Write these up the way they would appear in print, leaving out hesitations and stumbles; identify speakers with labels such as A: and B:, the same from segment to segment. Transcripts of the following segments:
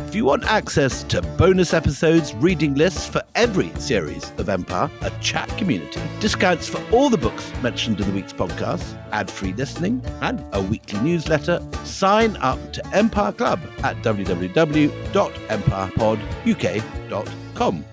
A: If you want access to bonus episodes, reading lists for every series of Empire, a chat community, discounts for all the books mentioned in the week's podcast, ad-free listening, and a weekly newsletter, sign up to Empire Club at www.empirepoduk.com.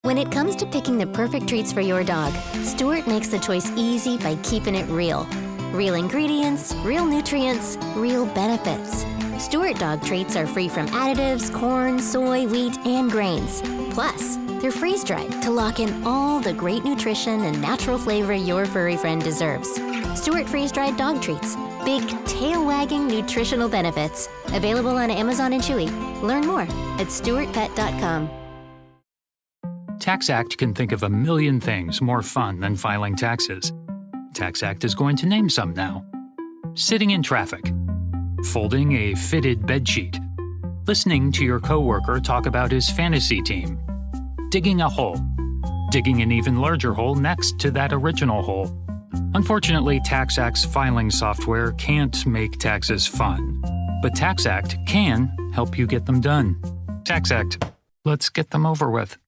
B: When it comes to picking the perfect treats for your dog, Stuart makes the choice easy by keeping it real. Real ingredients, real nutrients, real benefits. Stuart dog treats are free from additives, corn, soy, wheat, and grains. Plus, they're freeze-dried to lock in all the great nutrition and natural flavor your furry friend deserves. Stuart freeze-dried dog treats. Big, tail-wagging nutritional benefits. Available on Amazon and Chewy. Learn more at stuartpet.com.
C: TaxAct can think of a million things more fun than filing taxes. TaxAct is going to name some now. Sitting in traffic. Folding a fitted bedsheet. Listening to your coworker talk about his fantasy team. Digging a hole. Digging an even larger hole next to that original hole. Unfortunately, TaxAct's filing software can't make taxes fun. But TaxAct can help you get them done. TaxAct. Let's get them over with.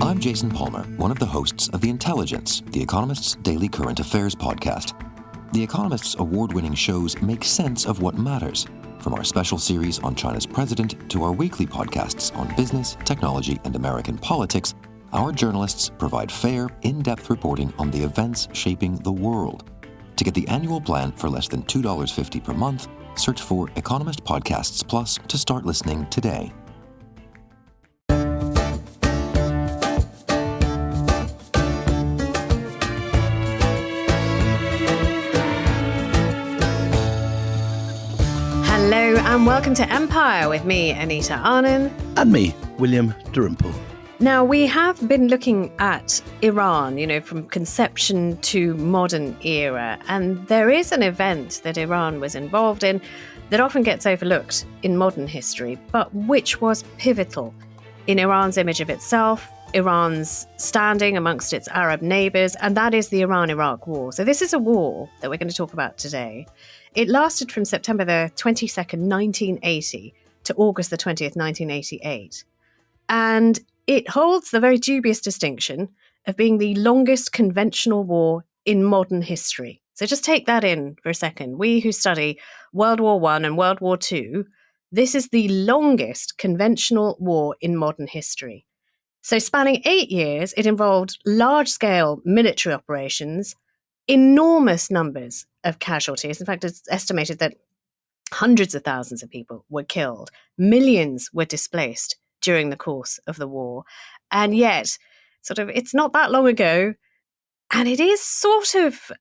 D: I'm Jason Palmer, one of the hosts of The Intelligence, The Economist's daily current affairs podcast. The Economist's award-winning shows make sense of what matters, from our special series on China's president to our weekly podcasts on business, technology, and American politics. Our journalists provide fair, in-depth reporting on the events shaping the world. To get the annual plan for less than $2.50 per month, search for Economist Podcasts Plus to start listening today.
E: Hello and welcome to Empire with me, Anita Arnon.
A: And me, William Dalrymple.
E: Now, we have been looking at Iran, from conception to modern era, and there is an event that Iran was involved in that often gets overlooked in modern history, but which was pivotal in Iran's image of itself, Iran's standing amongst its Arab neighbours, and that is the Iran-Iraq War. So this is a war that we're going to talk about today. It lasted from September the 22nd, 1980 to August the 20th, 1988. And it holds the very dubious distinction of being the longest conventional war in modern history. So just take that in for a second. We who study World War I and World War II, this is the longest conventional war in modern history. So spanning 8 years, it involved large-scale military operations, enormous numbers of casualties. In fact, it's estimated that hundreds of thousands of people were killed. Millions were displaced during the course of the war. And yet, it's not that long ago. And it is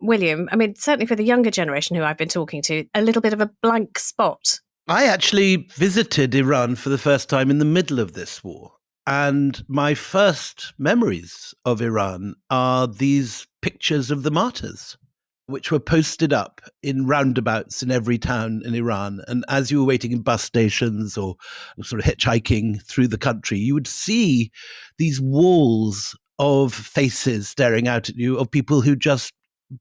E: William, certainly for the younger generation who I've been talking to, a little bit of a blank spot.
A: I actually visited Iran for the first time in the middle of this war. And my first memories of Iran are these pictures of the martyrs, which were posted up in roundabouts in every town in Iran. And as you were waiting in bus stations or sort of hitchhiking through the country, you would see these walls of faces staring out at you of people who'd just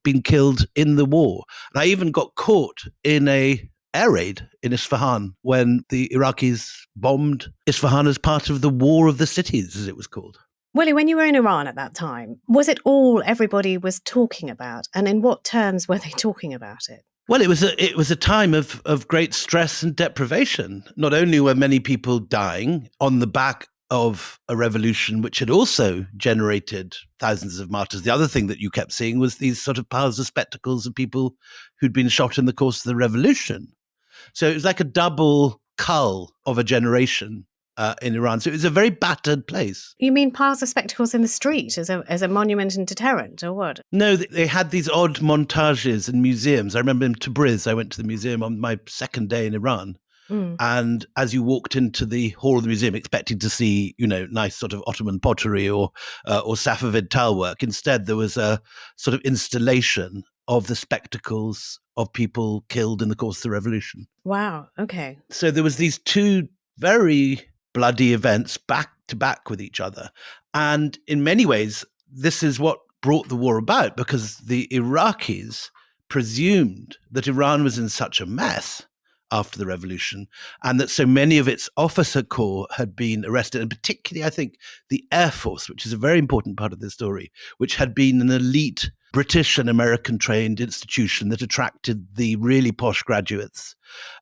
A: been killed in the war. And I even got caught in a air raid in Isfahan when the Iraqis bombed Isfahan as part of the War of the Cities, as it was called.
E: Willie, when you were in Iran at that time, was it all everybody was talking about? And in what terms were they talking about it?
A: Well, it was a time of great stress and deprivation. Not only were many people dying on the back of a revolution which had also generated thousands of martyrs. The other thing that you kept seeing was these sort of piles of spectacles of people who'd been shot in the course of the revolution. So it was like a double cull of a generation in Iran. So it was a very battered place.
E: You mean piles of spectacles in the street as a monument and deterrent, or what?
A: No, they had these odd montages in museums. I remember in Tabriz, I went to the museum on my second day in Iran. And as you walked into the hall of the museum expecting to see, nice sort of Ottoman pottery or Safavid tile work, instead there was a sort of installation of the spectacles of people killed in the course of the revolution.
E: Wow, okay.
A: So there was these two very bloody events back to back with each other. And in many ways, this is what brought the war about, because the Iraqis presumed that Iran was in such a mess after the revolution, and that so many of its officer corps had been arrested, and particularly, I think, the Air Force, which is a very important part of this story, which had been an elite British and American trained institution that attracted the really posh graduates.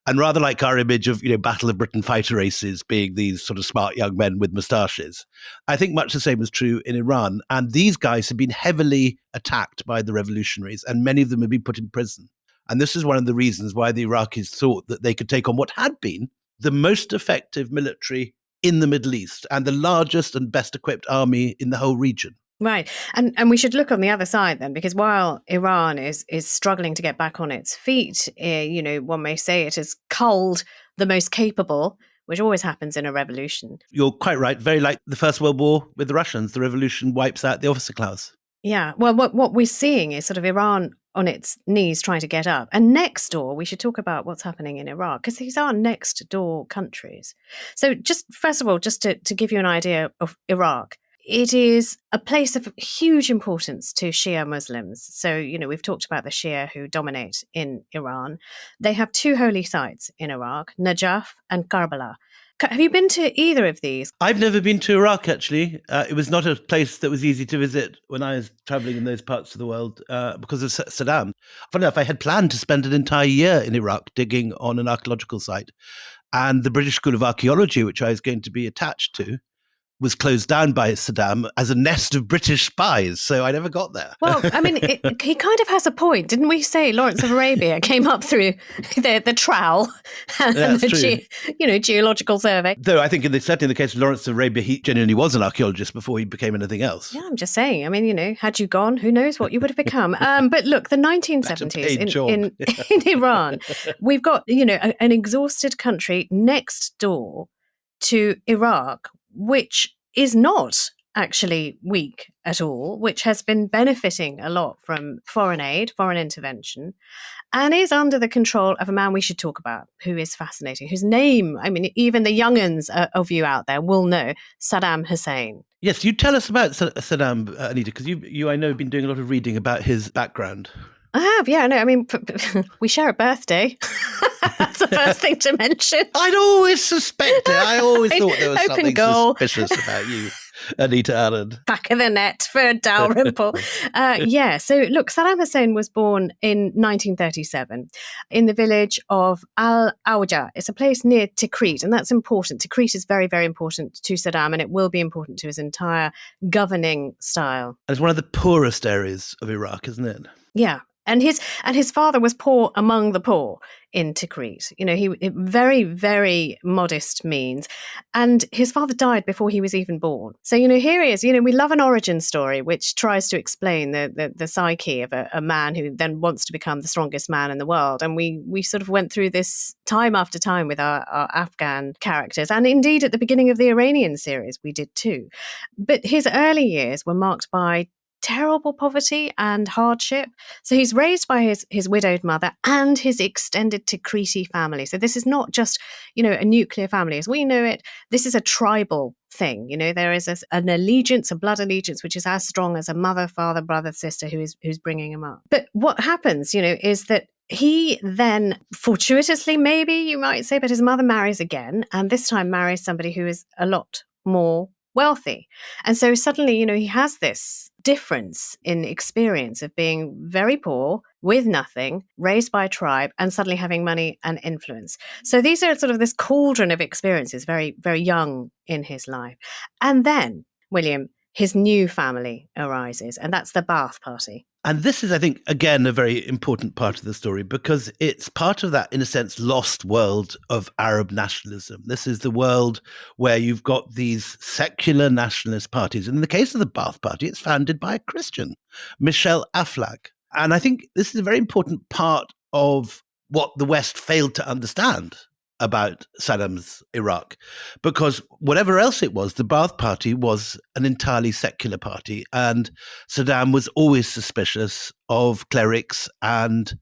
A: And rather like our image of, Battle of Britain fighter races being these sort of smart young men with moustaches, I think much the same was true in Iran. And these guys had been heavily attacked by the revolutionaries, and many of them had been put in prison. And this is one of the reasons why the Iraqis thought that they could take on what had been the most effective military in the Middle East and the largest and best equipped army in the whole region.
E: Right. And we should look on the other side then, because while Iran is struggling to get back on its feet, one may say it has culled the most capable, which always happens in a revolution.
A: You're quite right. Very like the First World War with the Russians. The revolution wipes out the officer class.
E: Yeah. Well, what we're seeing is sort of Iran on its knees trying to get up. And next door, we should talk about what's happening in Iraq, because these are next door countries. So just first of all, just to give you an idea of Iraq, it is a place of huge importance to Shia Muslims. So, we've talked about the Shia who dominate in Iran. They have two holy sites in Iraq, Najaf and Karbala. Have you been to either of these?
A: I've never been to Iraq, actually. It was not a place that was easy to visit when I was traveling in those parts of the world because of Saddam. Funny enough, I had planned to spend an entire year in Iraq digging on an archaeological site. And the British School of Archaeology, which I was going to be attached to, was closed down by Saddam as a nest of British spies, so I never got there.
E: Well, I mean, he kind of has a point. Didn't we say Lawrence of Arabia came up through the trowel and the geological survey?
A: Though I think certainly in the case of Lawrence of Arabia, he genuinely was an archaeologist before he became anything else.
E: Yeah, I'm just saying. I mean, had you gone, who knows what you would have become. But look, the 1970s in Iran, we've got, an exhausted country next door to Iraq, which is not actually weak at all, which has been benefiting a lot from foreign aid, foreign intervention, and is under the control of a man we should talk about, who is fascinating, whose name, I mean, even the young'uns of you out there will know, Saddam Hussein.
A: Yes, you tell us about Saddam, Anita, because you, I know, have been doing a lot of reading about his background.
E: I have, yeah. No, I mean, we share a birthday. That's the first thing to mention.
A: I'd always suspect it. I always thought there was something suspicious about you, Anita Allen.
E: Back of the net for Dalrymple. So look, Saddam Hussein was born in 1937 in the village of Al-Awja. It's a place near Tikrit, and that's important. Tikrit is very, very important to Saddam, and it will be important to his entire governing style.
A: And it's one of the poorest areas of Iraq, isn't it?
E: Yeah. And his father was poor among the poor in Tikrit. He very, very modest means. And his father died before he was even born. So, here he is. We love an origin story which tries to explain the psyche of a man who then wants to become the strongest man in the world. And we sort of went through this time after time with our Afghan characters. And indeed, at the beginning of the Iranian series, we did too. But his early years were marked by terrible poverty and hardship. So he's raised by his widowed mother and his extended Tikriti family. So this is not just, a nuclear family as we know it. This is a tribal thing. There is an allegiance, a blood allegiance, which is as strong as a mother, father, brother, sister who's bringing him up. But what happens, is that he then, fortuitously maybe you might say, but his mother marries again, and this time marries somebody who is a lot more wealthy. And so suddenly, he has this difference in experience of being very poor, with nothing, raised by a tribe, and suddenly having money and influence. So these are sort of this cauldron of experiences, very, very young in his life. And then, William, his new family arises, and that's the Ba'ath Party.
A: And this is, I think, again, a very important part of the story because it's part of that, in a sense, lost world of Arab nationalism. This is the world where you've got these secular nationalist parties. And in the case of the Ba'ath Party, it's founded by a Christian, Michel Aflaq. And I think this is a very important part of what the West failed to understand about Saddam's Iraq, because whatever else it was, the Ba'ath Party was an entirely secular party, and Saddam was always suspicious of clerics and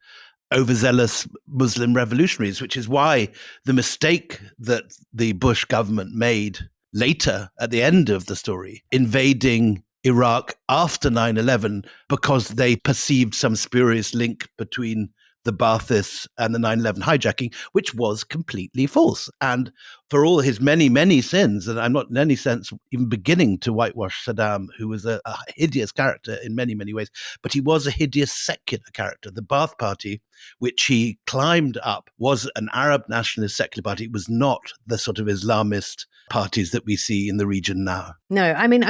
A: overzealous Muslim revolutionaries, which is why the mistake that the Bush government made later at the end of the story, invading Iraq after 9/11, because they perceived some spurious link between the Baathists and the 9/11 hijacking, which was completely false. And for all his many, many sins, and I'm not in any sense even beginning to whitewash Saddam, who was a hideous character in many, many ways, but he was a hideous secular character. The Baath Party, which he climbed up, was an Arab nationalist secular party. It was not the sort of Islamist parties that we see in the region now.
E: No, I mean,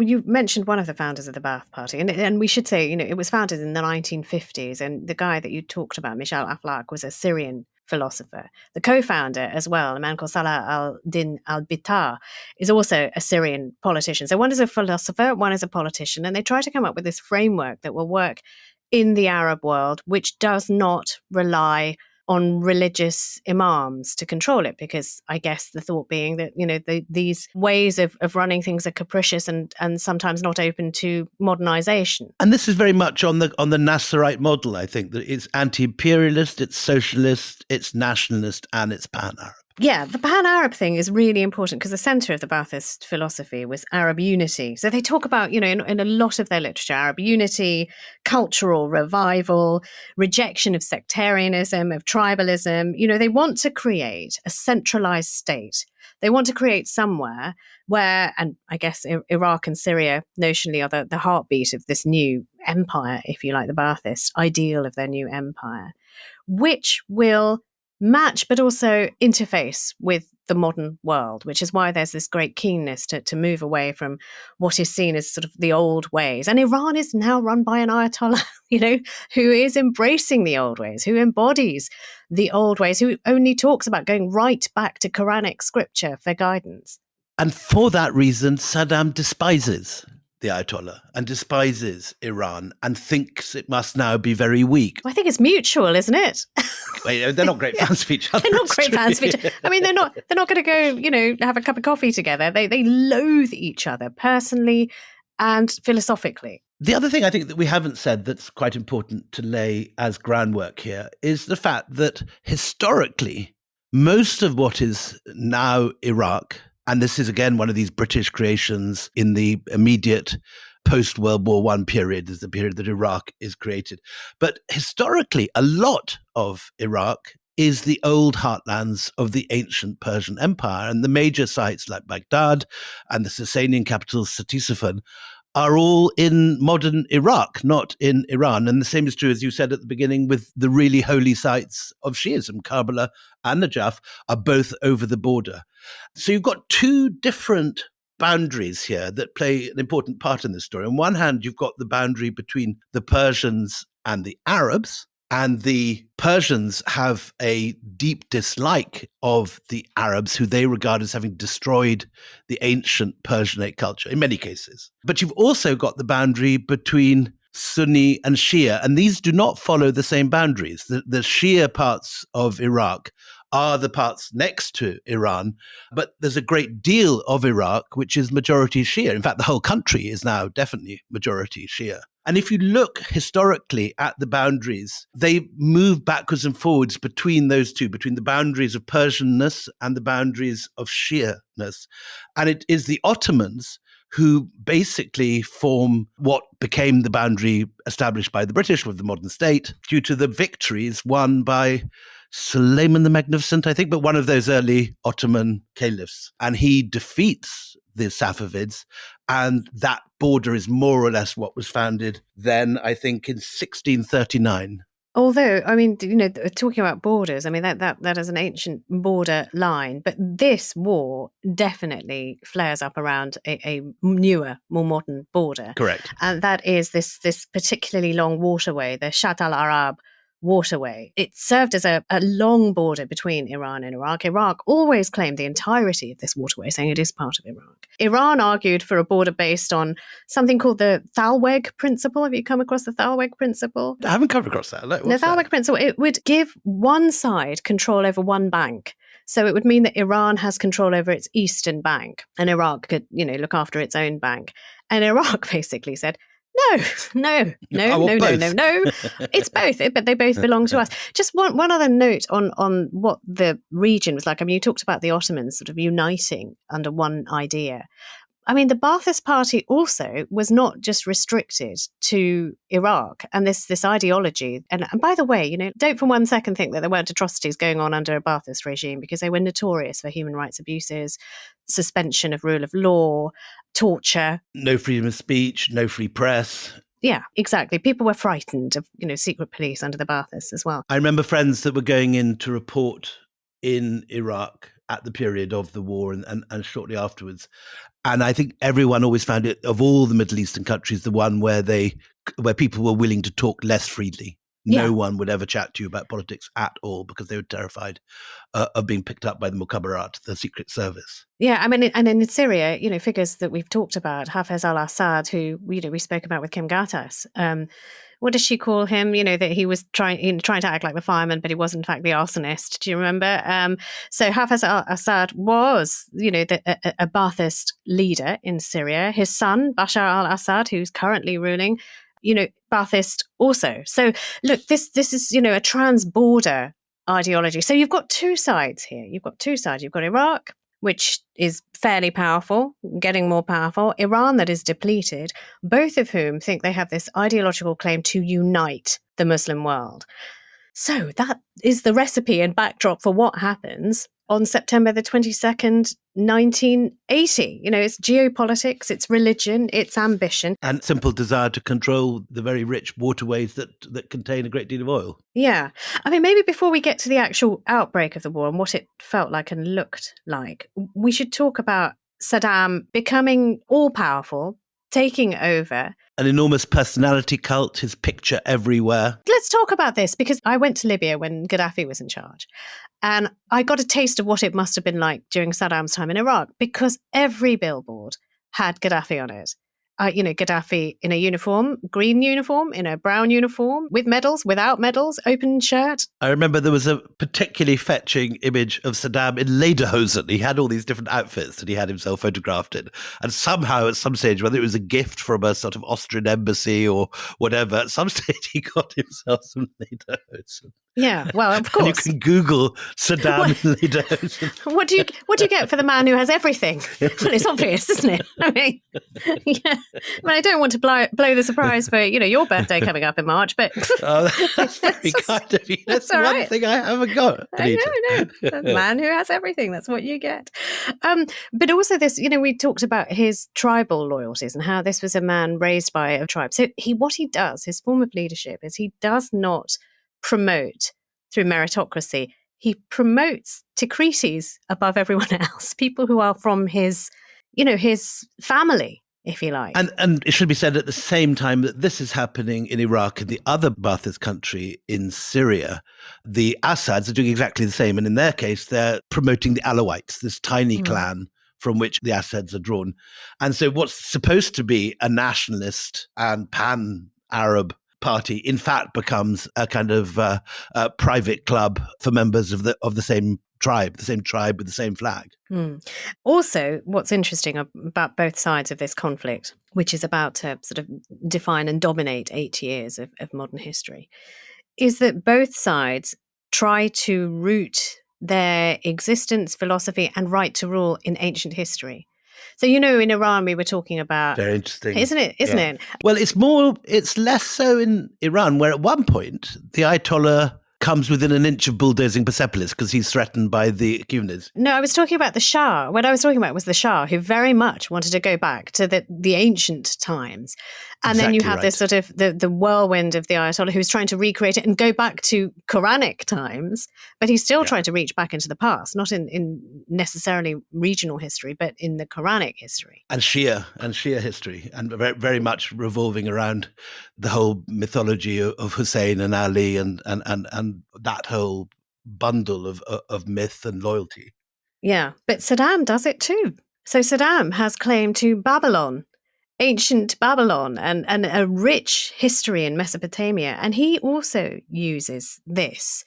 E: you mentioned one of the founders of the Baath Party, and we should say, it was founded in the 1950s, and the guy that you talked about, Michel Aflaq, was a Syrian philosopher. The co-founder as well, a man called Salah al-Din al-Bitar, is also a Syrian politician. So one is a philosopher, one is a politician, and they try to come up with this framework that will work in the Arab world, which does not rely on religious imams to control it, because I guess the thought being that, these ways of running things are capricious and sometimes not open to modernization.
A: And this is very much on the Nasserite model, I think, that it's anti-imperialist, it's socialist, it's nationalist, and it's pan-Arab.
E: Yeah, the pan-Arab thing is really important because the centre of the Baathist philosophy was Arab unity. So they talk about, in a lot of their literature, Arab unity, cultural revival, rejection of sectarianism, of tribalism. They want to create a centralised state. They want to create somewhere where, and I guess Iraq and Syria notionally are the heartbeat of this new empire, if you like, the Baathist ideal of their new empire, which will match but also interface with the modern world, which is why there's this great keenness to move away from what is seen as sort of the old ways. And Iran is now run by an Ayatollah, who is embracing the old ways, who embodies the old ways, who only talks about going right back to Quranic scripture for guidance.
A: And for that reason, Saddam despises the Ayatollah and despises Iran and thinks it must now be very weak.
E: I think it's mutual, isn't it?
A: Wait, they're not great fans of each other.
E: They're not great fans of each other. I mean, they're not going to go, have a cup of coffee together. They loathe each other personally and philosophically.
A: The other thing I think that we haven't said that's quite important to lay as groundwork here is the fact that historically, most of what is now Iraq, and this is again one of these British creations in the immediate post-World War I period, is the period that Iraq is created. But historically, a lot of Iraq is the old heartlands of the ancient Persian Empire, and the major sites like Baghdad and the Sasanian capital Ctesiphon are all in modern Iraq, not in Iran. And the same is true, as you said at the beginning, with the really holy sites of Shiism. Karbala and Najaf are both over the border. So you've got two different boundaries here that play an important part in this story. On one hand, you've got the boundary between the Persians and the Arabs, and the Persians have a deep dislike of the Arabs, who they regard as having destroyed the ancient Persianate culture in many cases. But you've also got the boundary between Sunni and Shia, and these do not follow the same boundaries. The Shia parts of Iraq are the parts next to Iran, but there's a great deal of Iraq which is majority Shia. In fact, the whole country is now definitely majority Shia. And if you look historically at the boundaries, they move backwards and forwards between those two, between the boundaries of Persianness and the boundaries of Shia-ness. And it is the Ottomans who basically form what became the boundary established by the British with the modern state due to the victories won by Suleiman the Magnificent, I think, but one of those early Ottoman caliphs. And he defeats the Safavids, and that border is more or less what was founded then, I think, in 1639.
E: Although, I mean, talking about borders, I mean, that is an ancient border line, but this war definitely flares up around a newer, more modern border.
A: Correct.
E: And that is this particularly long waterway, the Shatt al-Arab waterway. It served as a long border between Iran and Iraq. Iraq always claimed the entirety of this waterway, saying it is part of Iraq. Iran argued for a border based on something called the Thalweg principle. Have you come across the Thalweg principle?
A: I haven't come across that.
E: The Thalweg principle, it would give one side control over one bank. So it would mean that Iran has control over its eastern bank and Iraq could, look after its own bank. And Iraq basically said, No. It's both, but they both belong to us. Just one other note on what the region was like. I mean, you talked about the Ottomans sort of uniting under one idea. I mean, the Ba'athist Party also was not just restricted to Iraq and this ideology. And by the way, don't for one second think that there weren't atrocities going on under a Ba'athist regime, because they were notorious for human rights abuses, suspension of rule of law, torture.
A: No freedom of speech, no free press.
E: Yeah, exactly. People were frightened of, secret police under the Ba'athists as well.
A: I remember friends that were going in to report in Iraq at the period of the war and shortly afterwards. And I think everyone always found it, of all the Middle Eastern countries, the one where people were willing to talk less freely.
E: Yeah.
A: No one would ever chat to you about politics at all because they were terrified of being picked up by the Mukhabarat, the secret service.
E: Yeah, I mean, and in Syria, figures that we've talked about, Hafez al-Assad, who we spoke about with Kim Gattas. What does she call him? That he was trying to act like the fireman, but he was in fact the arsonist. Do you remember? So Hafez al-Assad was, a Ba'athist leader in Syria. His son, Bashar al-Assad, who's currently ruling, Ba'athist also. So look, this is, a trans-border ideology. So you've got two sides here. You've got Iraq, which is fairly powerful, getting more powerful, Iran that is depleted, both of whom think they have this ideological claim to unite the Muslim world. So that is the recipe and backdrop for what happens on September the 22nd, 1980. It's geopolitics, it's religion, it's ambition.
A: And simple desire to control the very rich waterways that contain a great deal of oil.
E: Yeah. I mean, maybe before we get to the actual outbreak of the war and what it felt like and looked like, we should talk about Saddam becoming all-powerful, taking over.
A: An enormous personality cult, his picture everywhere.
E: Let's talk about this, because I went to Libya when Gaddafi was in charge. And I got a taste of what it must have been like during Saddam's time in Iraq, because every billboard had Gaddafi on it. Gaddafi in a uniform, green uniform, in a brown uniform, with medals, without medals, open shirt.
A: I remember there was a particularly fetching image of Saddam in lederhosen. He had all these different outfits that he had himself photographed in. And somehow at some stage, whether it was a gift from a sort of Austrian embassy or whatever, at some stage he got himself some lederhosen.
E: Yeah, well, of course.
A: And you can Google Saddam in lederhosen.
E: What do you get for the man who has everything? Well, it's obvious, isn't it? I mean, yeah. I don't want to blow the surprise for your birthday coming up in March, but
A: that's very kind of you. That's the one thing I haven't got.
E: I know. The man who has everything, that's what you get. But also this, we talked about his tribal loyalties and how this was a man raised by a tribe. So what he does, his form of leadership, is he does not promote through meritocracy. He promotes Tikritis above everyone else, people who are from his family, if you like.
A: And it should be said at the same time that this is happening in Iraq and the other Ba'athist country in Syria. The Assads are doing exactly the same. And in their case, they're promoting the Alawites, this tiny clan from which the Assads are drawn. And so what's supposed to be a nationalist and pan-Arab party, in fact, becomes a kind of private club for members of the same tribe with the same flag.
E: Also, what's interesting about both sides of this conflict, which is about to sort of define and dominate 8 years of modern history, is that both sides try to root their existence, philosophy, and right to rule in ancient history. So, in Iran, we were talking about...
A: Very interesting.
E: Isn't it? It?
A: Well, it's less so in Iran, where at one point, the Ayatollah comes within an inch of bulldozing Persepolis because he's threatened by the Achaemenids.
E: No, I was talking about the Shah. What I was talking about was the Shah, who very much wanted to go back to the ancient times. And then you have this sort of the whirlwind of the Ayatollah who's trying to recreate it and go back to Quranic times, but he's still trying to reach back into the past, not in necessarily regional history, but in the Quranic history.
A: And Shia history, and very, very much revolving around the whole mythology of Hussein and Ali and that whole bundle of myth and loyalty.
E: Yeah, but Saddam does it too. So Saddam has claim to Babylon, ancient Babylon, and a rich history in Mesopotamia. And he also uses this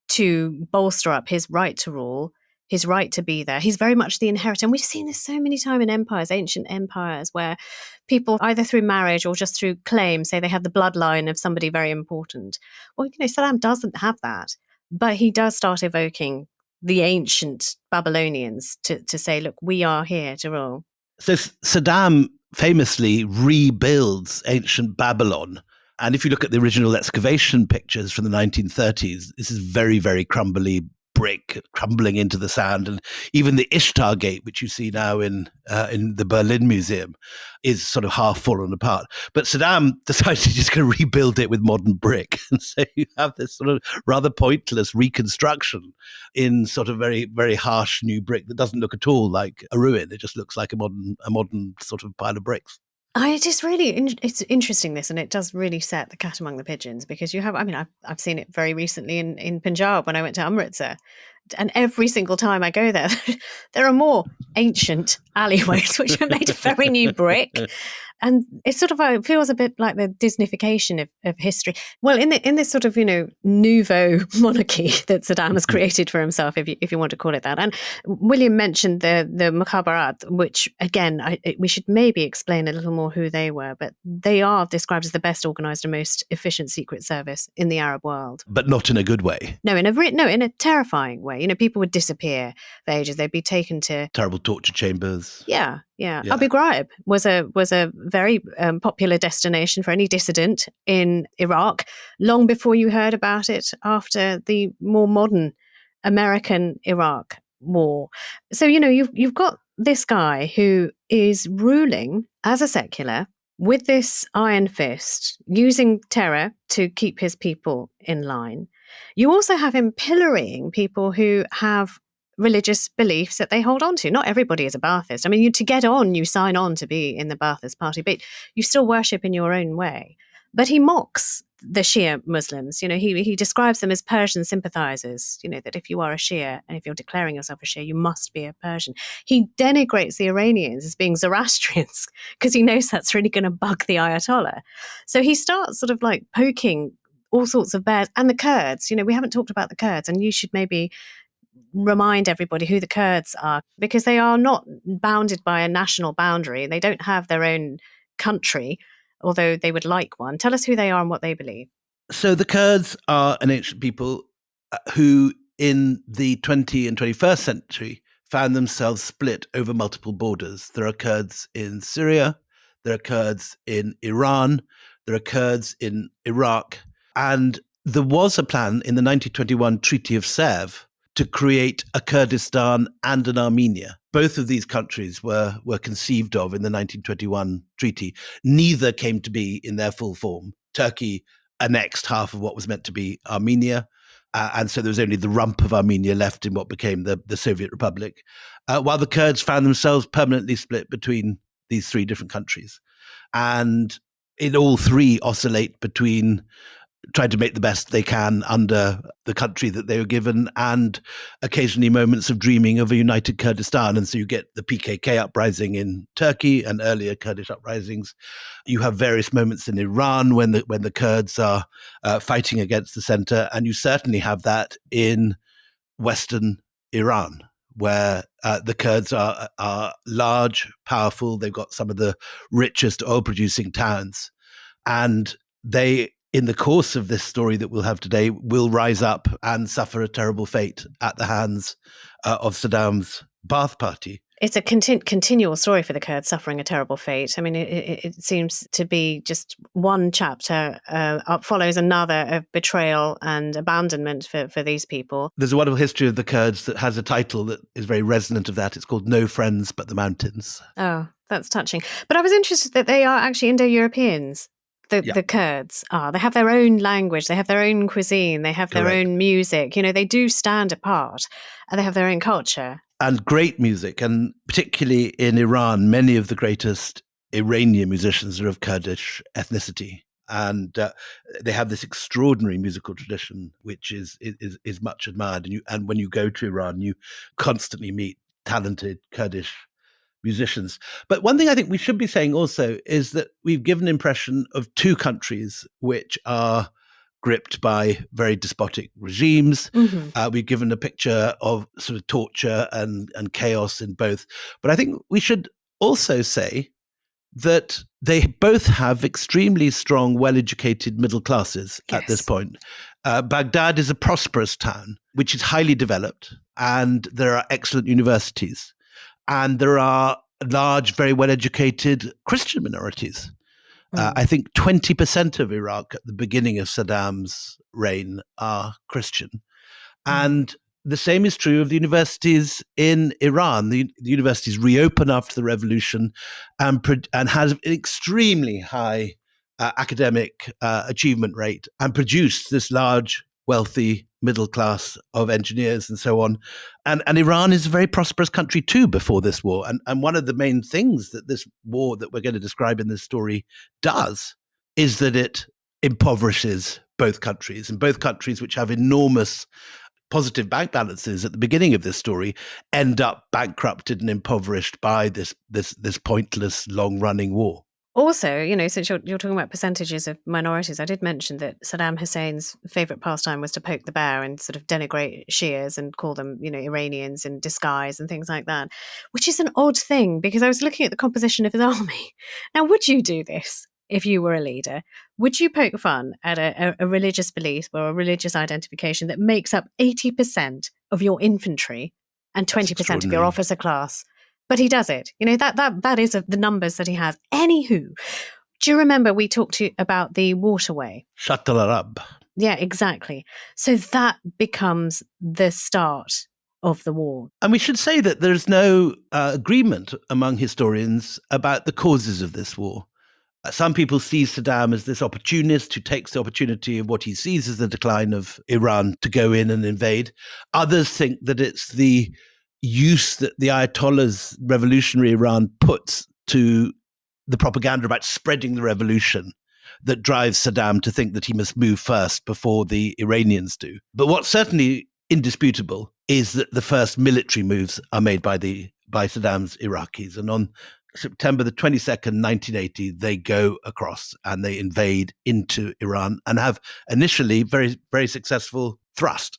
E: to bolster up his right to rule, his right to be there. He's very much the inheritor. And we've seen this so many times in empires, ancient empires, where people either through marriage or just through claim say they have the bloodline of somebody very important. Well, Saddam doesn't have that, but he does start evoking the ancient Babylonians to say, look, we are here to rule.
A: So Saddam famously rebuilds ancient Babylon. And if you look at the original excavation pictures from the 1930s, this is very, very crumbly brick crumbling into the sand. And even the Ishtar Gate, which you see now in the Berlin Museum, is sort of half fallen apart. But Saddam decided he's just going to rebuild it with modern brick. And so you have this sort of rather pointless reconstruction in sort of very, very harsh new brick that doesn't look at all like a ruin. It just looks like a modern sort of pile of bricks.
E: It's really it's interesting, this, and it does really set the cat among the pigeons, because you have, I mean, I've seen it very recently in Punjab when I went to Amritsar, and every single time I go there, there are more ancient alleyways which are made of very new brick. And it sort of it feels a bit like the Disneyfication of history. Well, in this sort of, nouveau monarchy that Saddam has created for himself, if you want to call it that. And William mentioned the Mukhabarat, which again we should maybe explain a little more who they were. But they are described as the best organised and most efficient secret service in the Arab world.
A: But not in a good way.
E: No, in a terrifying way. People would disappear for ages. They'd be taken to
A: terrible torture chambers.
E: Yeah. Abu Ghraib was a very popular destination for any dissident in Iraq, long before you heard about it after the more modern American Iraq war. So, you've got this guy who is ruling as a secular with this iron fist, using terror to keep his people in line. You also have him pillorying people who have religious beliefs that they hold on to. Not everybody is a Ba'athist. I mean, to get on, you sign on to be in the Ba'athist party, but you still worship in your own way. But he mocks the Shia Muslims. He describes them as Persian sympathizers, that if you are a Shia and if you're declaring yourself a Shia, you must be a Persian. He denigrates the Iranians as being Zoroastrians because he knows that's really going to bug the Ayatollah. So he starts sort of like poking all sorts of bears. And the Kurds, we haven't talked about the Kurds, and you should maybe remind everybody who the Kurds are, because they are not bounded by a national boundary. They don't have their own country, although they would like one. Tell us who they are and what they believe.
A: So the Kurds are an ancient people who in the 20th and 21st century found themselves split over multiple borders. There are Kurds in Syria, there are Kurds in Iran, there are Kurds in Iraq, and there was a plan in the 1921 Treaty of Sèvres to create a Kurdistan and an Armenia. Both of these countries were conceived of in the 1921 treaty. Neither came to be in their full form. Turkey annexed half of what was meant to be Armenia, and so there was only the rump of Armenia left in what became the Soviet Republic, while the Kurds found themselves permanently split between these three different countries. And in all three oscillate between trying to make the best they can under the country that they were given, and occasionally moments of dreaming of a united Kurdistan. And so you get the PKK uprising in Turkey and earlier Kurdish uprisings. You have various moments in Iran when the Kurds are fighting against the center, and you certainly have that in Western Iran, where the Kurds are large, powerful. They've got some of the richest oil-producing towns, and they, in the course of this story that we'll have today, will rise up and suffer a terrible fate at the hands of Saddam's Ba'ath Party.
E: It's a continual story for the Kurds suffering a terrible fate. I mean, it seems to be just one chapter follows another of betrayal and abandonment for these people.
A: There's a wonderful history of the Kurds that has a title that is very resonant of that. It's called No Friends But the Mountains.
E: Oh, that's touching. But I was interested that they are actually Indo-Europeans. The Kurds are. They have their own language, they have their own cuisine, they have their own music. They do stand apart, and they have their own culture.
A: And great music, and particularly in Iran, many of the greatest Iranian musicians are of Kurdish ethnicity. And they have this extraordinary musical tradition, which is much admired. And when you go to Iran, you constantly meet talented Kurdish musicians. But one thing I think we should be saying also is that we've given an impression of two countries which are gripped by very despotic regimes. Mm-hmm. We've given a picture of sort of torture and chaos in both. But I think we should also say that they both have extremely strong, well-educated middle classes at this point. Baghdad is a prosperous town, which is highly developed, and there are excellent universities. And there are large, very well-educated Christian minorities. I think 20% of Iraq at the beginning of Saddam's reign are Christian. And the same is true of the universities in Iran. The universities reopen after the revolution and has an extremely high academic achievement rate and produce this large, wealthy middle class of engineers and so on. And Iran is a very prosperous country too before this war. And one of the main things that this war that we're going to describe in this story does is that it impoverishes both countries, and both countries which have enormous positive bank balances at the beginning of this story end up bankrupted and impoverished by this pointless long-running war.
E: Also, since you're talking about percentages of minorities, I did mention that Saddam Hussein's favourite pastime was to poke the bear and sort of denigrate Shias and call them, Iranians in disguise and things like that, which is an odd thing because I was looking at the composition of his army. Now, would you do this if you were a leader? Would you poke fun at a religious belief or a religious identification that makes up 80% of your infantry and 20% of your officer class? But he does it. That is the numbers that he has. Anywho, do you remember we talked about the waterway?
A: Shatt al-Arab.
E: Yeah, exactly. So that becomes the start of the war.
A: And we should say that there's no agreement among historians about the causes of this war. Some people see Saddam as this opportunist who takes the opportunity of what he sees as the decline of Iran to go in and invade. Others think that it's the use that the Ayatollah's revolutionary Iran puts to the propaganda about spreading the revolution that drives Saddam to think that he must move first before the Iranians do. But what's certainly indisputable is that the first military moves are made by Saddam's Iraqis. And on September the 22nd, 1980, they go across and they invade into Iran and have initially very, very successful thrust.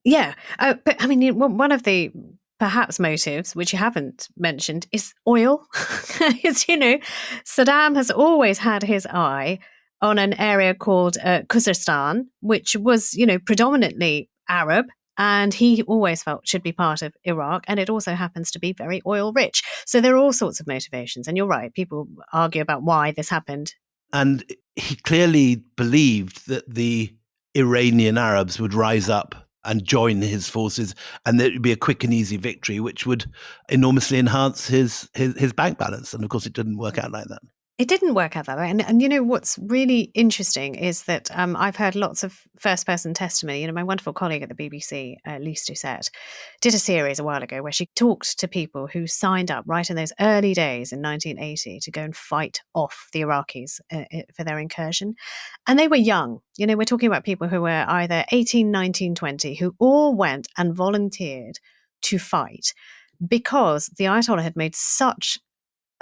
E: Yeah. But I mean, one of the perhaps motives, which you haven't mentioned, is oil. Saddam has always had his eye on an area called Khuzestan, which was, predominantly Arab, and he always felt should be part of Iraq. And it also happens to be very oil rich. So there are all sorts of motivations. And you're right, people argue about why this happened.
A: And he clearly believed that the Iranian Arabs would rise up and join his forces, and that it would be a quick and easy victory, which would enormously enhance his bank balance. And of course, it didn't work out like that.
E: It didn't work out that way. And what's really interesting is that I've heard lots of first-person testimony. My wonderful colleague at the BBC, Lise Doucette, did a series a while ago where she talked to people who signed up right in those early days in 1980 to go and fight off the Iraqis for their incursion. And they were young. We're talking about people who were either 18, 19, 20, who all went and volunteered to fight because the Ayatollah had made such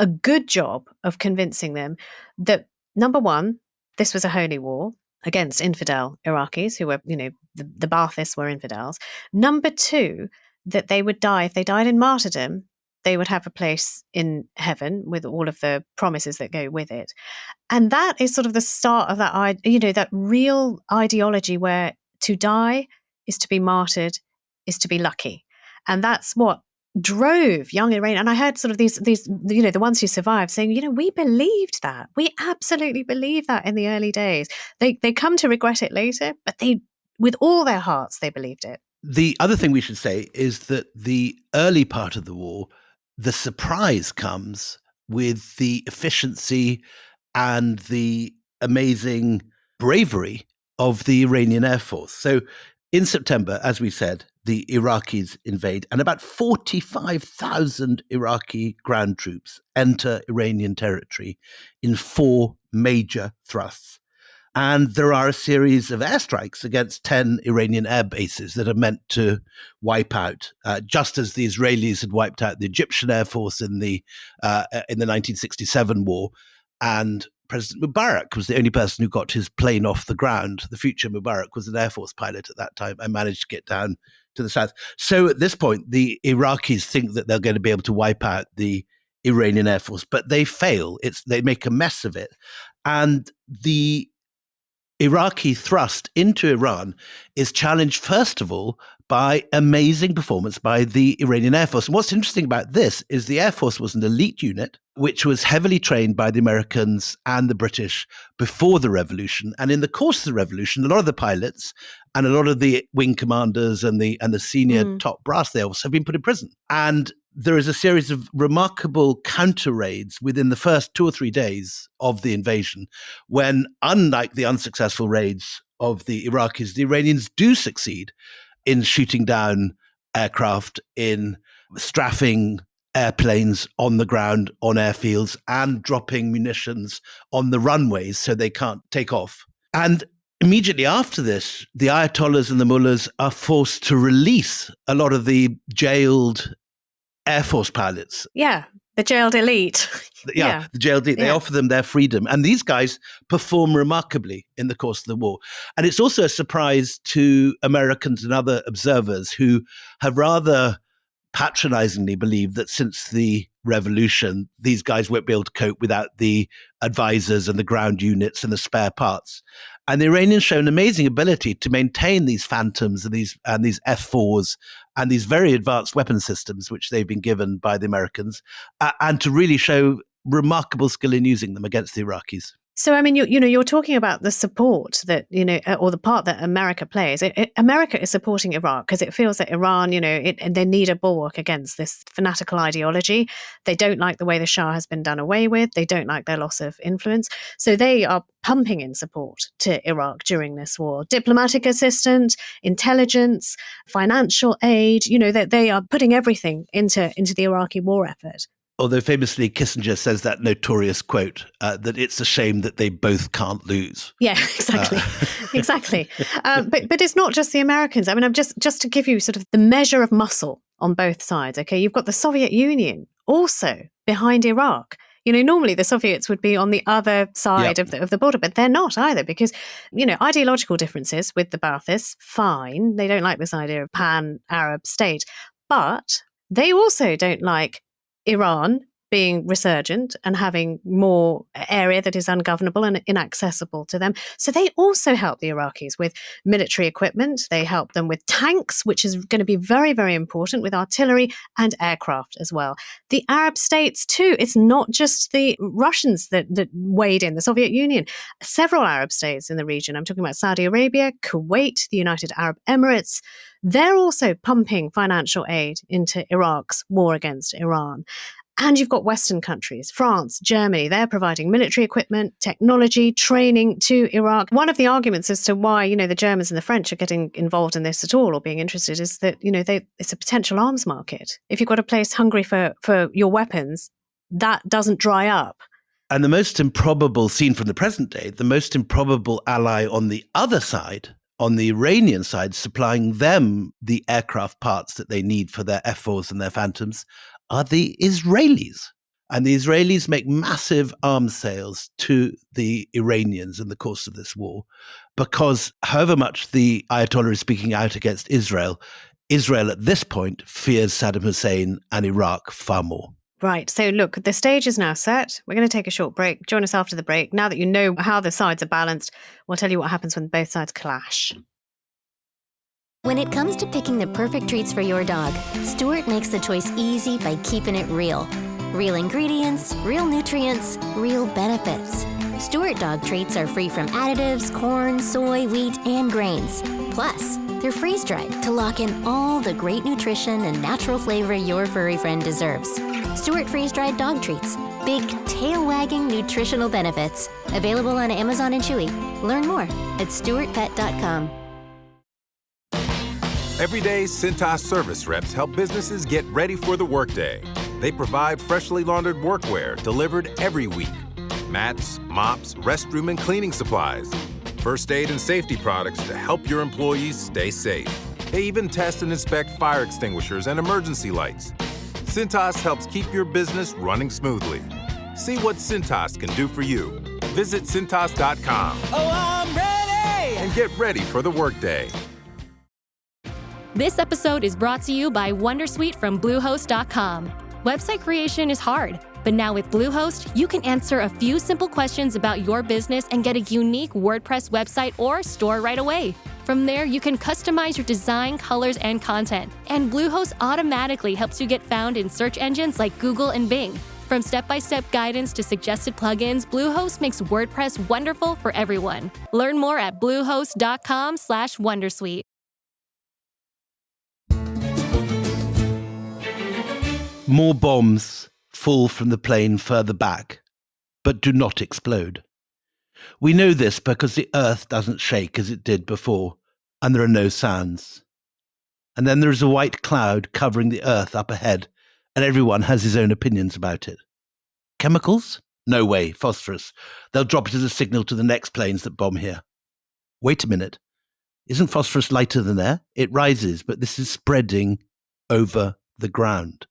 E: a good job of convincing them that, number one, this was a holy war against infidel Iraqis who were, the Baathists were infidels. Number two, that they would die. If they died in martyrdom, they would have a place in heaven with all of the promises that go with it. And that is sort of the start of that, that real ideology where to die is to be martyred, is to be lucky. And that's what drove young Iranian, and I heard sort of these the ones who survived saying, we believed that. We absolutely believed that in the early days. They come to regret it later, but they, with all their hearts, they believed it.
A: The other thing we should say is that the early part of the war, the surprise comes with the efficiency and the amazing bravery of the Iranian Air Force. So in September, as we said, the Iraqis invade, and about 45,000 Iraqi ground troops enter Iranian territory in 4 major thrusts. And there are a series of airstrikes against 10 Iranian air bases that are meant to wipe out, just as the Israelis had wiped out the Egyptian Air Force in the 1967 war. And President Mubarak was the only person who got his plane off the ground. The future Mubarak was an Air Force pilot at that time and managed to get down to the south. So at this point, the Iraqis think that they're going to be able to wipe out the Iranian Air Force, but they fail. They make a mess of it. And the Iraqi thrust into Iran is challenged, first of all, by amazing performance by the Iranian Air Force. And what's interesting about this is the Air Force was an elite unit, which was heavily trained by the Americans and the British before the revolution. And in the course of the revolution, a lot of the pilots and a lot of the wing commanders and the senior top brass there have been put in prison. And there is a series of remarkable counter raids within the first 2 or 3 days of the invasion, when, unlike the unsuccessful raids of the Iraqis, the Iranians do succeed in shooting down aircraft, in strafing airplanes on the ground, on airfields, and dropping munitions on the runways so they can't take off. And immediately after this, the Ayatollahs and the mullahs are forced to release a lot of the jailed Air Force pilots.
E: Yeah, the jailed elite.
A: The jailed elite. They offer them their freedom. And these guys perform remarkably in the course of the war. And it's also a surprise to Americans and other observers who have rather patronizingly believed that since the revolution, these guys won't be able to cope without the advisors and the ground units and the spare parts. And the Iranians show an amazing ability to maintain these Phantoms and these F-4s and these very advanced weapon systems, which they've been given by the Americans, and to really show remarkable skill in using them against the Iraqis.
E: So, I mean, you're talking about the support that, or the part that America plays. America is supporting Iraq because it feels that Iran, they need a bulwark against this fanatical ideology. They don't like the way the Shah has been done away with. They don't like their loss of influence. So they are pumping in support to Iraq during this war. Diplomatic assistance, intelligence, financial aid, they are putting everything into the Iraqi war effort.
A: Although famously Kissinger says that notorious quote that it's a shame that they both can't lose.
E: Yeah, exactly. Exactly. But it's not just the Americans. I mean, I'm just to give you sort of the measure of muscle on both sides. Okay, you've got the Soviet Union also behind Iraq. Normally the Soviets would be on the other side of the border, but they're not either because, ideological differences with the Baathists, fine. They don't like this idea of pan-Arab state, but they also don't like Iran being resurgent and having more area that is ungovernable and inaccessible to them. So they also help the Iraqis with military equipment. They help them with tanks, which is going to be very, very important, with artillery and aircraft as well. The Arab states too. It's not just the Russians that wade in, the Soviet Union. Several Arab states in the region, I'm talking about Saudi Arabia, Kuwait, the United Arab Emirates, they're also pumping financial aid into Iraq's war against Iran. And you've got Western countries, France, Germany, they're providing military equipment, technology, training to Iraq. One of the arguments as to why, the Germans and the French are getting involved in this at all or being interested is that, it's a potential arms market. If you've got a place hungry for your weapons, that doesn't dry up.
A: And the most improbable, seen from the present day, the most improbable ally on the other side, on the Iranian side, supplying them the aircraft parts that they need for their F-4s and their Phantoms, are the Israelis. And the Israelis make massive arms sales to the Iranians in the course of this war, because however much the Ayatollah is speaking out against Israel, Israel at this point fears Saddam Hussein and Iraq far more.
E: Right. So look, the stage is now set. We're going to take a short break. Join us after the break. Now that you know how the sides are balanced, we'll tell you what happens when both sides clash.
B: When it comes to picking the perfect treats for your dog, Stuart makes the choice easy by keeping it real. Real ingredients, real nutrients, real benefits. Stuart dog treats are free from additives, corn, soy, wheat, and grains. Plus, they're freeze-dried to lock in all the great nutrition and natural flavor your furry friend deserves. Stuart freeze-dried dog treats. Big, tail-wagging nutritional benefits. Available on Amazon and Chewy. Learn more at stuartpet.com.
F: Every day, Cintas service reps help businesses get ready for the workday. They provide freshly laundered workwear delivered every week. Mats, mops, restroom and cleaning supplies. First aid and safety products to help your employees stay safe. They even test and inspect fire extinguishers and emergency lights. Cintas helps keep your business running smoothly. See what Cintas can do for you. Visit Cintas.com.
G: Oh, I'm ready!
F: And get ready for the workday.
H: This episode is brought to you by Wondersuite from Bluehost.com. Website creation is hard, But now with Bluehost, you can answer a few simple questions about your business and get a unique WordPress website or store right away. From there, you can customize your design, colors, and content. And Bluehost automatically helps you get found in search engines like Google and Bing. From step-by-step guidance to suggested plugins, Bluehost makes WordPress wonderful for everyone. Learn more at bluehost.com/wondersuite.
A: More bombs fall from the plane further back, but do not explode. We know this because the earth doesn't shake as it did before, and there are no sounds. And then there is a white cloud covering the earth up ahead, and everyone has his own opinions about it. Chemicals? No way, phosphorus. They'll drop it as a signal to the next planes that bomb here. Wait a minute. Isn't phosphorus lighter than air? It rises, but this is spreading over the ground.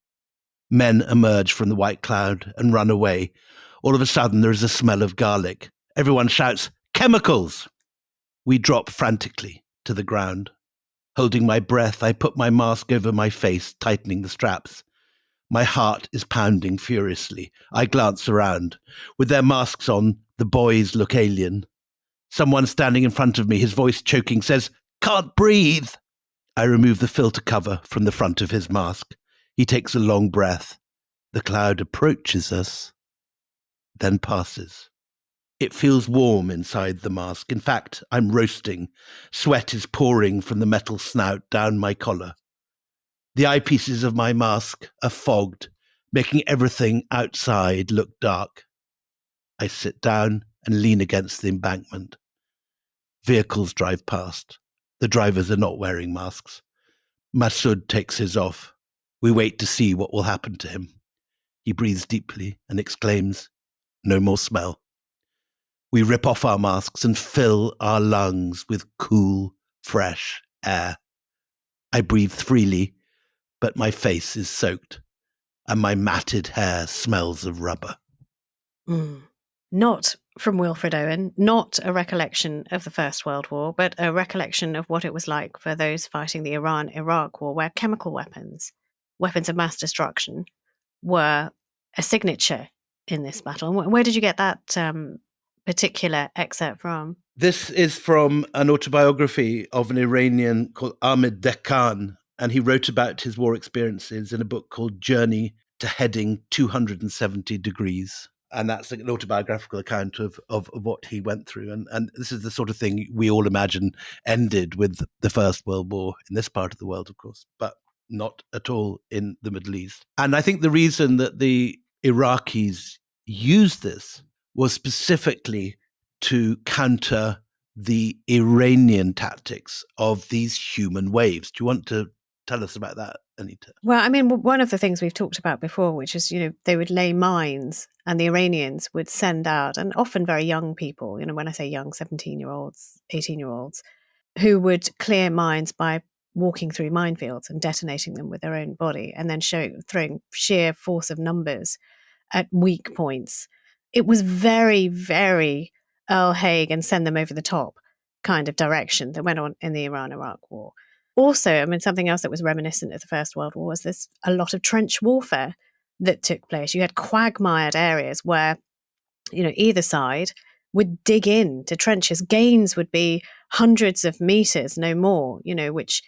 A: Men emerge from the white cloud and run away. All of a sudden, there is a smell of garlic. Everyone shouts, "Chemicals!" We drop frantically to the ground. Holding my breath, I put my mask over my face, tightening the straps. My heart is pounding furiously. I glance around. With their masks on, the boys look alien. Someone standing in front of me, his voice choking, says, "Can't breathe." I remove the filter cover from the front of his mask. He takes a long breath. The cloud approaches us, then passes. It feels warm inside the mask. In fact, I'm roasting. Sweat is pouring from the metal snout down my collar. The eyepieces of my mask are fogged, making everything outside look dark. I sit down and lean against the embankment. Vehicles drive past. The drivers are not wearing masks. Masood takes his off. We wait to see what will happen to him. He breathes deeply and exclaims, "No more smell." We rip off our masks and fill our lungs with cool, fresh air. I breathe freely, but my face is soaked, and my matted hair smells of rubber.
E: Not from Wilfred Owen, not a recollection of the First World War, but a recollection of what it was like for those fighting the Iran-Iraq war, where chemical weapons of mass destruction, were a signature in this battle. Where did you get that particular excerpt from?
A: This is from an autobiography of an Iranian called Ahmed Dekhan, and he wrote about his war experiences in a book called Journey to Heading 270 Degrees. And that's an autobiographical account of what he went through. And this is the sort of thing we all imagine ended with the First World War in this part of the world, of course, but not at all in the Middle East. And I think the reason that the Iraqis used this was specifically to counter the Iranian tactics of these human waves. Do you want to tell us about that, Anita?
E: Well, I mean, one of the things we've talked about before, which is, they would lay mines and the Iranians would send out, and often very young people, when I say young, 17-year-olds, 18-year-olds, who would clear mines by walking through minefields and detonating them with their own body, and then throwing sheer force of numbers at weak points. It was very, very Earl Haig and send them over the top kind of direction that went on in the Iran-Iraq war. Also, I mean, something else that was reminiscent of the First World War was this a lot of trench warfare that took place. You had quagmired areas where, either side would dig into trenches. Gains would be hundreds of meters, no more, which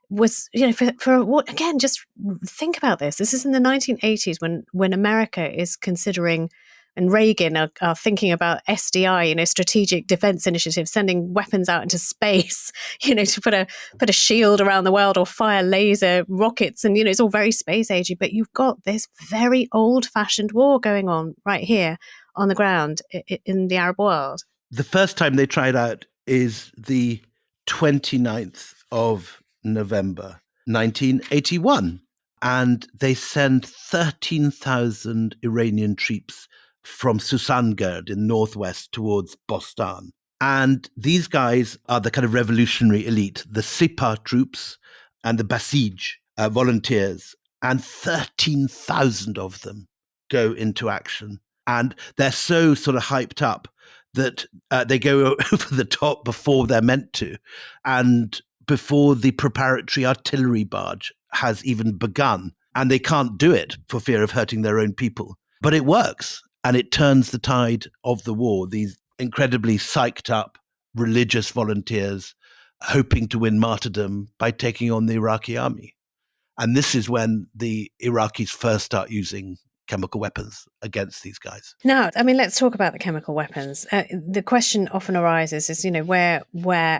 E: was, again, just think about this. This is in the 1980s when America is considering, and Reagan are thinking about SDI, Strategic Defense Initiative, sending weapons out into space, to put a shield around the world or fire laser rockets. And, it's all very space agey, but you've got this very old fashioned war going on right here on the ground in the Arab world.
A: The first time they tried out is the 29th of November, 1981. And they send 13,000 Iranian troops from Susangard in northwest towards Bostan. And these guys are the kind of revolutionary elite, the Sipah troops and the Basij volunteers. And 13,000 of them go into action. And they're so sort of hyped up that they go over the top before they're meant to. And before the preparatory artillery barrage has even begun. And they can't do it for fear of hurting their own people. But it works, and it turns the tide of the war. These incredibly psyched up religious volunteers hoping to win martyrdom by taking on the Iraqi army. And this is when the Iraqis first start using chemical weapons against these guys.
E: Now, I mean, let's talk about the chemical weapons. The question often arises is,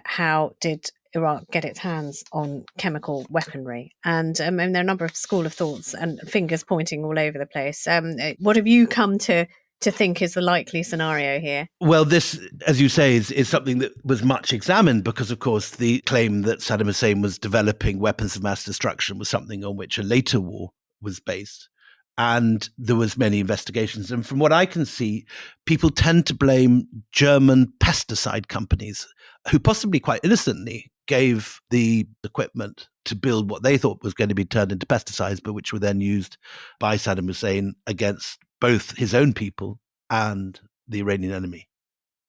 E: how did Iraq get its hands on chemical weaponry? And there are a number of school of thoughts and fingers pointing all over the place. What have you come to think is the likely scenario here?
A: Well, this, as you say, is something that was much examined because, of course, the claim that Saddam Hussein was developing weapons of mass destruction was something on which a later war was based. And there was many investigations. And from what I can see, people tend to blame German pesticide companies who possibly quite innocently gave the equipment to build what they thought was going to be turned into pesticides, but which were then used by Saddam Hussein against both his own people and the Iranian enemy.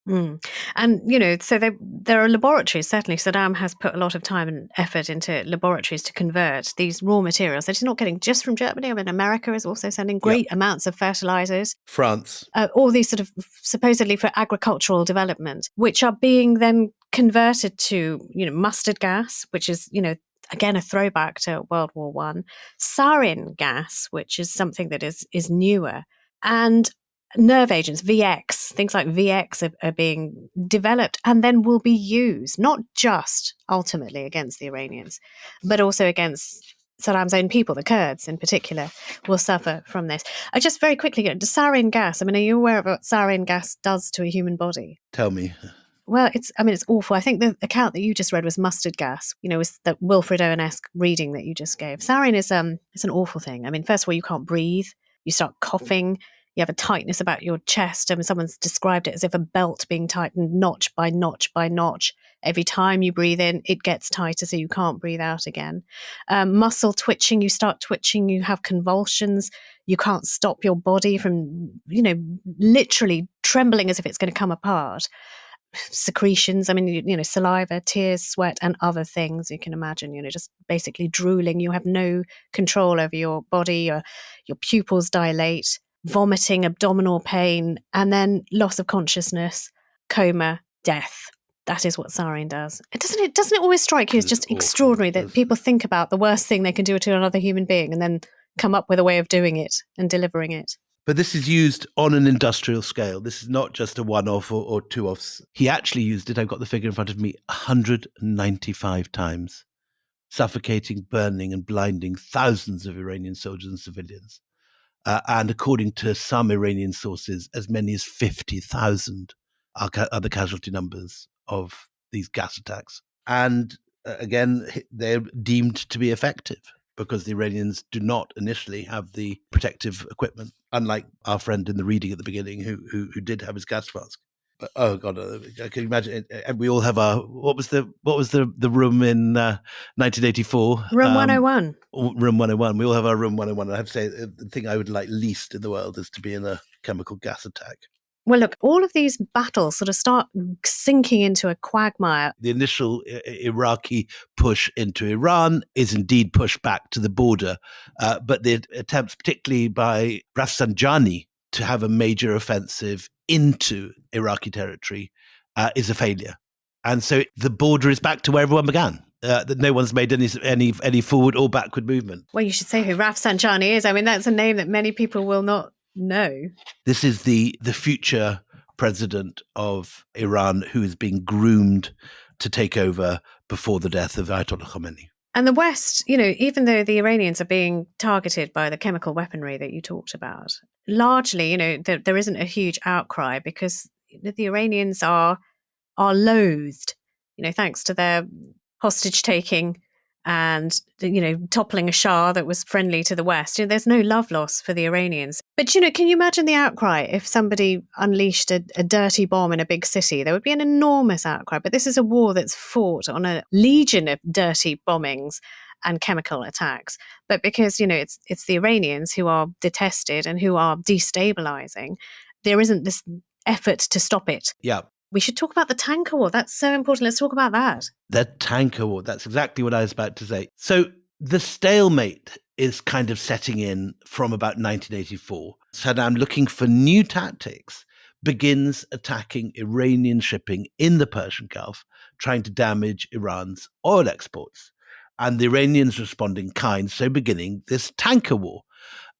E: Mm. And, so there are laboratories. Certainly, Saddam has put a lot of time and effort into laboratories to convert these raw materials that he's not getting just from Germany. I mean, America is also sending great amounts of fertilizers.
A: France.
E: All these sort of supposedly for agricultural development, which are being then converted to, mustard gas, which is, again, a throwback to World War I, sarin gas, which is something that is newer, and nerve agents, VX, things like VX are being developed and then will be used, not just ultimately against the Iranians, but also against Saddam's own people, the Kurds in particular, will suffer from this. I just very quickly go to sarin gas. I mean, are you aware of what sarin gas does to a human body?
A: Tell me.
E: Well, it's awful. I think the account that you just read was mustard gas, was that Wilfred Owen-esque reading that you just gave. Sarin is it's an awful thing. I mean, first of all, you can't breathe. You start coughing. You have a tightness about your chest. I mean, someone's described it as if a belt being tightened notch by notch by notch. Every time you breathe in, it gets tighter, so you can't breathe out again. Muscle twitching, you start twitching, you have convulsions. You can't stop your body from, literally trembling as if it's going to come apart. Secretions, I mean, saliva, tears, sweat, and other things you can imagine, just basically drooling. You have no control over your body, your pupils dilate, vomiting, abdominal pain, and then loss of consciousness, coma, death. That is what sarin does. Doesn't it always strike you as just extraordinary that people think about the worst thing they can do to another human being and then come up with a way of doing it and delivering it?
A: But this is used on an industrial scale. This is not just a one-off or two-offs. He actually used it, I've got the figure in front of me, 195 times, suffocating, burning, and blinding thousands of Iranian soldiers and civilians. And according to some Iranian sources, as many as 50,000 are the casualty numbers of these gas attacks. And again, they're deemed to be effective because the Iranians do not initially have the protective equipment, unlike our friend in the reading at the beginning who did have his gas mask. Oh God! I can imagine. And we all have our what was the room in 1984?
E: Room 101.
A: Room 101. We all have our room 101. I have to say, the thing I would like least in the world is to be in a chemical gas attack.
E: Well, look, all of these battles sort of start sinking into a quagmire.
A: The initial Iraqi push into Iran is indeed pushed back to the border, but the attempts, particularly by Rafsanjani, to have a major offensive into Iraqi territory is a failure. And so the border is back to where everyone began. That no one's made any forward or backward movement.
E: Well, you should say who Rafsanjani is. I mean, that's a name that many people will not know.
A: This is the future president of Iran who is being groomed to take over before the death of Ayatollah Khomeini.
E: And the West, even though the Iranians are being targeted by the chemical weaponry that you talked about, largely, there isn't a huge outcry because the Iranians are loathed, thanks to their hostage taking and, toppling a Shah that was friendly to the West. There's no love loss for the Iranians. But, can you imagine the outcry if somebody unleashed a dirty bomb in a big city? There would be an enormous outcry. But this is a war that's fought on a legion of dirty bombings and chemical attacks. But because, it's the Iranians who are detested and who are destabilizing, there isn't this effort to stop it.
A: Yeah.
E: We should talk about the tanker war. That's so important. Let's talk about that.
A: The tanker war. That's exactly what I was about to say. So the stalemate is kind of setting in from about 1984. Saddam, looking for new tactics, begins attacking Iranian shipping in the Persian Gulf, trying to damage Iran's oil exports. And the Iranians respond in kind, so beginning this tanker war.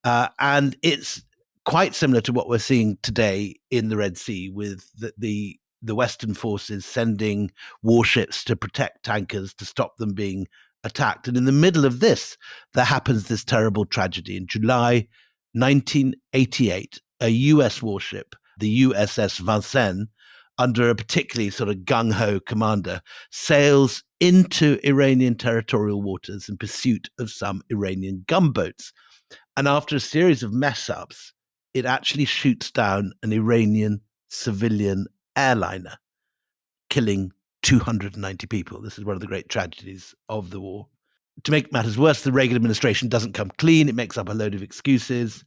A: And it's quite similar to what we're seeing today in the Red Sea, with the Western forces sending warships to protect tankers to stop them being attacked. And in the middle of this, there happens this terrible tragedy. In July 1988, a US warship, the USS Vincennes, under a particularly sort of gung-ho commander, sails into Iranian territorial waters in pursuit of some Iranian gunboats. And after a series of mess-ups, it actually shoots down an Iranian civilian airliner, killing 290 people. This is one of the great tragedies of the war. To make matters worse, the Reagan administration doesn't come clean. It makes up a load of excuses.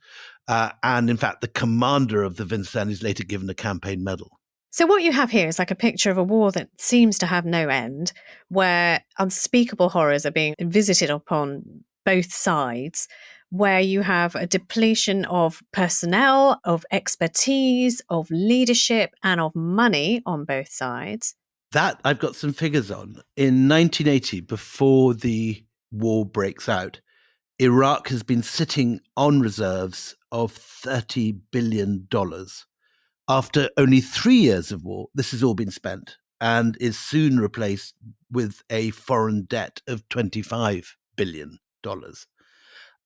A: And in fact, the commander of the Vincennes is later given a campaign medal.
E: So what you have here is like a picture of a war that seems to have no end, where unspeakable horrors are being visited upon both sides, where you have a depletion of personnel, of expertise, of leadership, and of money on both sides.
A: That I've got some figures on. In 1980, before the war breaks out, Iraq has been sitting on reserves of $30 billion. After only 3 years of war, this has all been spent and is soon replaced with a foreign debt of $25 billion.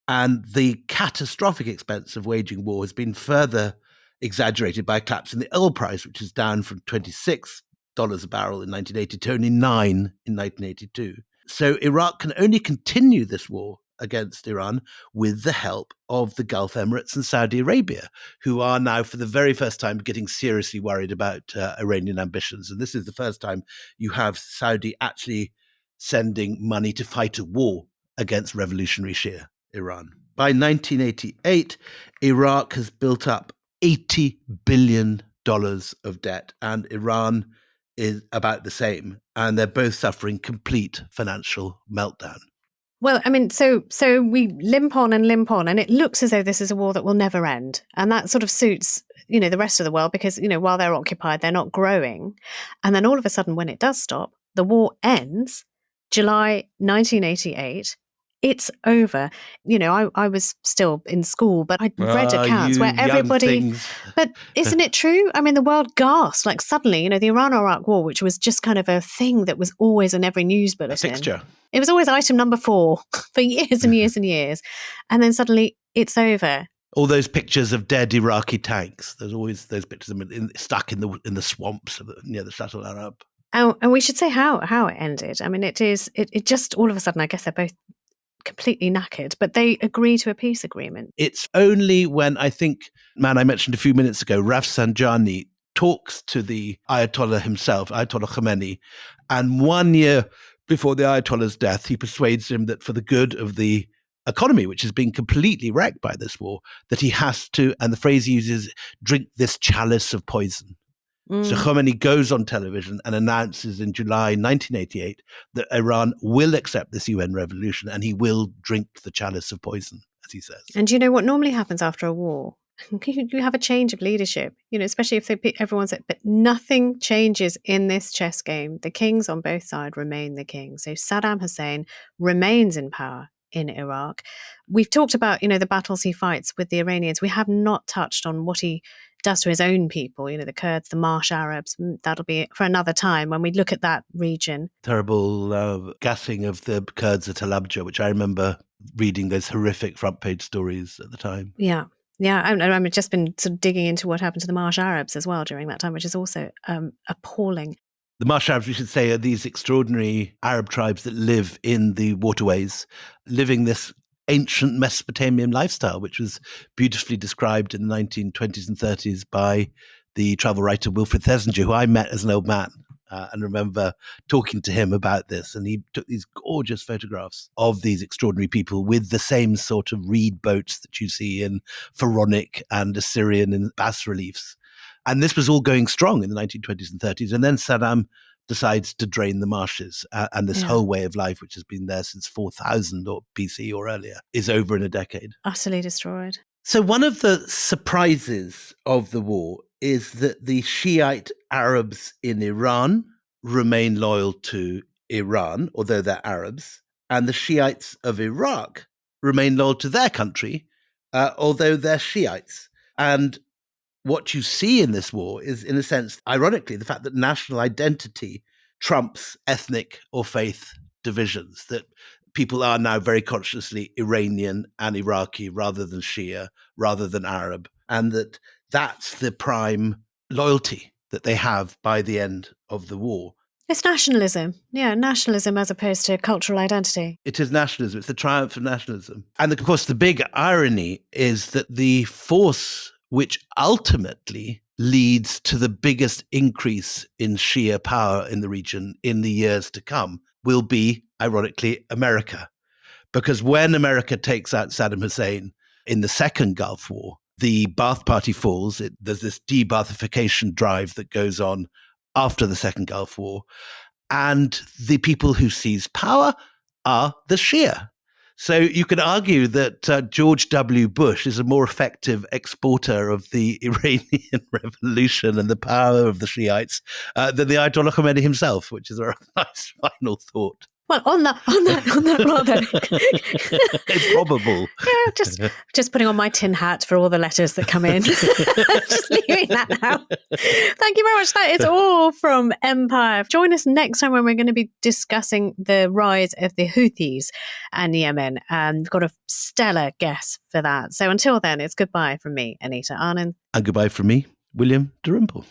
A: And the catastrophic expense of waging war has been further exaggerated by a collapse in the oil price, which is down from $26 a barrel in 1980 to only $9 in 1982. So Iraq can only continue this war against Iran with the help of the Gulf Emirates and Saudi Arabia, who are now, for the very first time, getting seriously worried about Iranian ambitions. And this is the first time you have Saudi actually sending money to fight a war against revolutionary Shia Iran. By 1988, Iraq has built up $80 billion of debt, and Iran is about the same. And they're both suffering complete financial meltdown.
E: Well, I mean, so we limp on, and it looks as though this is a war that will never end. And that sort of suits, the rest of the world because, while they're occupied, they're not growing. And then all of a sudden, when it does stop, the war ends, July 1988. It's over. I was still in school, but I read accounts where everybody... But isn't it true? I mean, the world gasped. Like suddenly, the Iran-Iraq war, which was just kind of a thing that was always in every news bulletin.
A: A fixture.
E: It was always item number 4 for years and years and years. And then suddenly it's over.
A: All those pictures of dead Iraqi tanks. There's always those pictures of them stuck in the swamps near the Shuttle Arab.
E: And we should say how it ended. I mean, it just all of a sudden, I guess they're both completely knackered, but they agree to a peace agreement.
A: It's only when I mentioned a few minutes ago, Rafsanjani talks to the Ayatollah himself, Ayatollah Khomeini, and 1 year before the Ayatollah's death, he persuades him that for the good of the economy, which has been completely wrecked by this war, that he has to, and the phrase he uses, drink this chalice of poison. So Khomeini goes on television and announces in July 1988 that Iran will accept this UN resolution and he will drink the chalice of poison, as he says.
E: And you know what normally happens after a war? You have a change of leadership, especially if everyone's... But nothing changes in this chess game. The kings on both sides remain the kings. So Saddam Hussein remains in power in Iraq. We've talked about, the battles he fights with the Iranians. We have not touched on what he does to his own people, the Kurds, the Marsh Arabs. That'll be for another time when we look at that region.
A: Terrible gassing of the Kurds at Halabja, which I remember reading those horrific front page stories at the time.
E: Yeah. Yeah, I've just been sort of digging into what happened to the Marsh Arabs as well during that time, which is also appalling.
A: The Marsh Arabs, we should say, are these extraordinary Arab tribes that live in the waterways, living this ancient Mesopotamian lifestyle, which was beautifully described in the 1920s and 30s by the travel writer Wilfred Thesiger, who I met as an old man. And remember talking to him about this. And he took these gorgeous photographs of these extraordinary people with the same sort of reed boats that you see in Pharaonic and Assyrian and bas reliefs. And this was all going strong in the 1920s and 30s. And then Saddam decides to drain the marshes. And this whole way of life, which has been there since 4000 or BC or earlier, is over in a decade.
E: Utterly destroyed.
A: So one of the surprises of the war is that the Shiite Arabs in Iran remain loyal to Iran, although they're Arabs, and the Shiites of Iraq remain loyal to their country, although they're Shiites. And what you see in this war is, in a sense, ironically, the fact that national identity trumps ethnic or faith divisions, that people are now very consciously Iranian and Iraqi rather than Shia, rather than Arab, and that that's the prime loyalty that they have by the end of the war.
E: It's nationalism. Yeah, nationalism as opposed to cultural identity.
A: It is nationalism. It's the triumph of nationalism. And of course, the big irony is that the force which ultimately leads to the biggest increase in Shia power in the region in the years to come will be, ironically, America. Because when America takes out Saddam Hussein in the second Gulf War, the Ba'ath Party falls. There's this de-Baathification drive that goes on after the second Gulf War. And the people who seize power are the Shia. So you could argue that George W. Bush is a more effective exporter of the Iranian revolution and the power of the Shiites than the Ayatollah Khomeini himself, which is a nice final thought.
E: Well, on that rather
A: Improbable.
E: Yeah, just putting on my tin hat for all the letters that come in. Just leaving that now. Thank you very much. That is all from Empire. Join us next time when we're going to be discussing the rise of the Houthis and Yemen. And we've got a stellar guest for that. So until then, it's goodbye from me, Anita Arnon.
A: And goodbye from me, William Dalrymple.